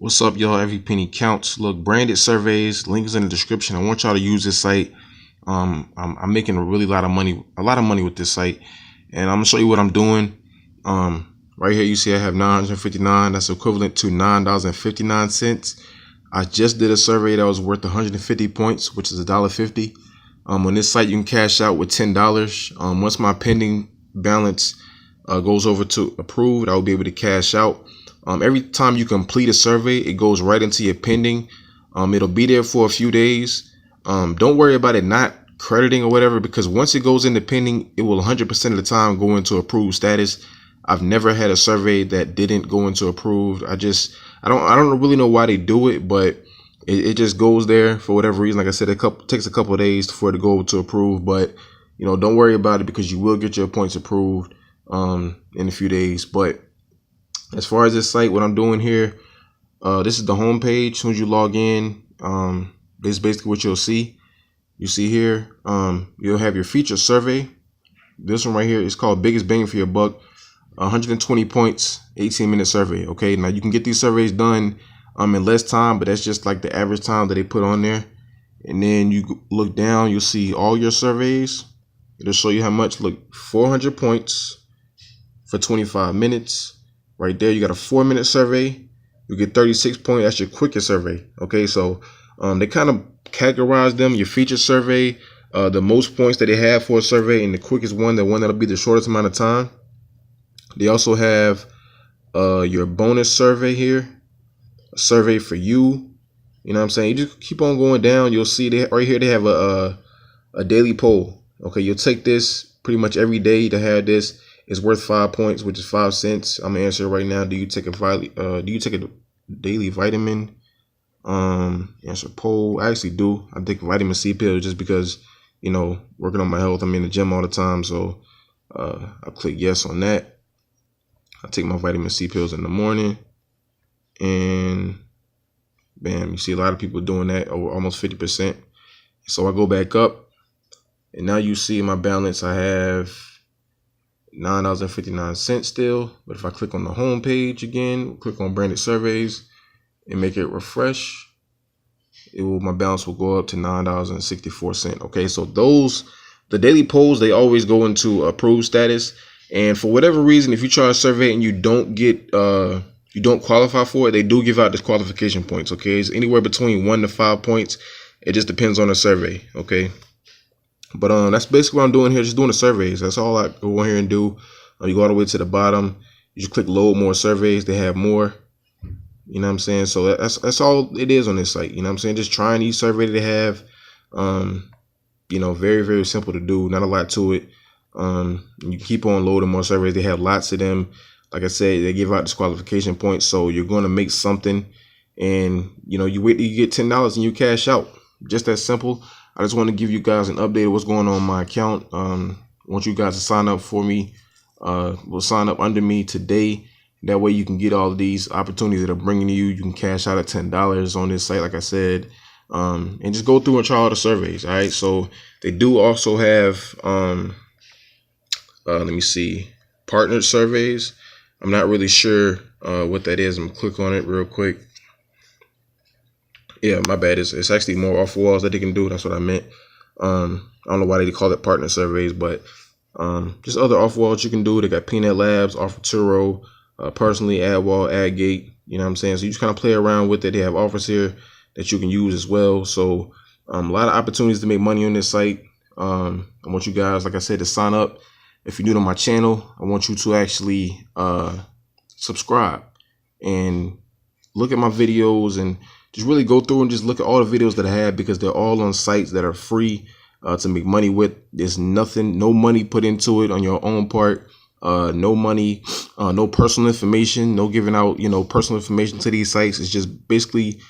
What's up, y'all? Every penny counts. Look, branded surveys, link is in the description. I want y'all to use this site. I'm making a lot of money with this site, and I'm gonna show you what I'm doing. Right here you see I have 959. That's equivalent to $9.59. I just did a survey that was worth 150 points, which is $1.50. On this site you can cash out with $10. Once my pending balance goes over to approved, I will be able to cash out. Every time you complete a survey, it goes right into your pending. It'll be there for a few days. Don't worry about it not crediting or whatever, because once it goes into pending, it will 100% of the time go into approved status. I've never had a survey that didn't go into approved. I don't really know why they do it, but it just goes there for whatever reason. Like I said, it takes a couple of days for it to go to approved, but don't worry about it because you will get your points approved in a few days. But as far as this site, what I'm doing here, this is the home page. As soon as you log in, this is basically what you'll see. You see here, you'll have your featured survey. This one right here is called Biggest Bang for Your Buck. 120 points, 18-minute survey. Okay, now you can get these surveys done in less time, but that's just like the average time that they put on there. And then you look down, you'll see all your surveys. It'll show you how much. Look, 400 points for 25 minutes. Right there, you got a 4-minute survey. You get 36 points. That's your quickest survey. Okay, so they kind of categorize them. Your featured survey, the most points that they have for a survey, and the quickest one, the one that'll be the shortest amount of time. They also have your bonus survey here, a survey for you. You know what I'm saying? You just keep on going down. You'll see right here they have a daily poll. Okay, you'll take this pretty much every day to have this. It's worth 5 points, which is 5 cents. I'm gonna answer it right now. Do you take a daily vitamin? Answer poll. I actually do. I take vitamin C pills just because working on my health. I'm in the gym all the time, so I click yes on that. I take my vitamin C pills in the morning, and bam, you see a lot of people doing that, over almost 50%. So I go back up, and now you see my balance. I have $9.59 still. But if I click on the home page again, click on branded surveys and make it refresh, my balance will go up to $9.64. Okay, so the daily polls, they always go into approved status. And for whatever reason, if you try a survey and you don't qualify for it, they do give out disqualification points. Okay, it's anywhere between 1 to 5 points. It just depends on the survey. Okay. But that's basically what I'm doing here, just doing the surveys. That's all I go in here and do. You go all the way to the bottom. You just click load more surveys. They have more. You know what I'm saying? So that's all it is on this site. You know what I'm saying? Just trying these surveys they have. Very, very simple to do. Not a lot to it. You keep on loading more surveys. They have lots of them. Like I said, they give out disqualification points. So you're going to make something. And, you wait till you get $10 and you cash out. Just that simple. I just want to give you guys an update of what's going on my account. I want you guys to sign up for me. We'll sign up under me today. That way you can get all of these opportunities that are bringing to you. You can cash out at $10 on this site, like I said, and just go through and try all the surveys. All right. So they do also have, let me see, partnered surveys. I'm not really sure what that is. I'm gonna click on it real quick. Yeah, my bad. It's actually more off walls that they can do. That's what I meant. I don't know why they call it partner surveys, but just other off walls you can do. They got Peanut Labs, Offer Turo, Personally, Ad Wall, Ad Gate. You know what I'm saying? So you just kind of play around with it. They have offers here that you can use as well. So a lot of opportunities to make money on this site. I want you guys, like I said, to sign up. If you're new to my channel, I want you to actually subscribe and look at my videos and just really go through and just look at all the videos that I have, because they're all on sites that are free to make money with. There's no money put into it on your own part. No money, no personal information, no giving out, personal information to these sites. It's just basically,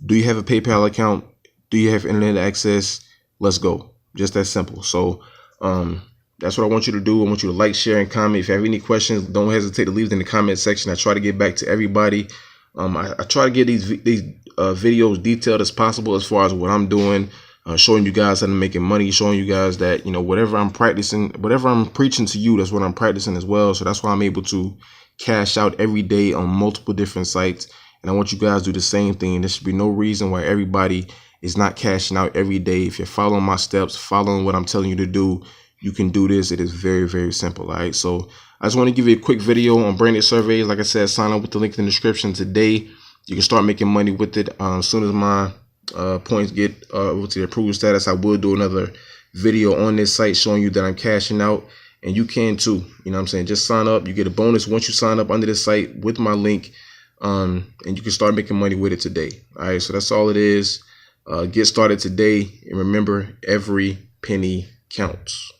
do you have a PayPal account? Do you have internet access? Let's go. Just that simple. So that's what I want you to do. I want you to like, share, and comment. If you have any questions, don't hesitate to leave them in the comment section. I try to get back to everybody. I try to get these videos detailed as possible as far as what I'm doing, showing you guys how to making money, showing you guys that, whatever I'm practicing, whatever I'm preaching to you, that's what I'm practicing as well. So that's why I'm able to cash out every day on multiple different sites. and I want you guys to do the same thing. There should be no reason why everybody is not cashing out every day. If you're following my steps, following what I'm telling you to do, you can do this. It is very, very simple. All right. So I just want to give you a quick video on branded surveys. Like I said, sign up with the link in the description today. You can start making money with it. As soon as my points get with the approved status, I will do another video on this site showing you that I'm cashing out, and you can too. You know what I'm saying? Just sign up. You get a bonus once you sign up under this site with my link, and you can start making money with it today. All right, so that's all it is. Get started today, and remember, every penny counts.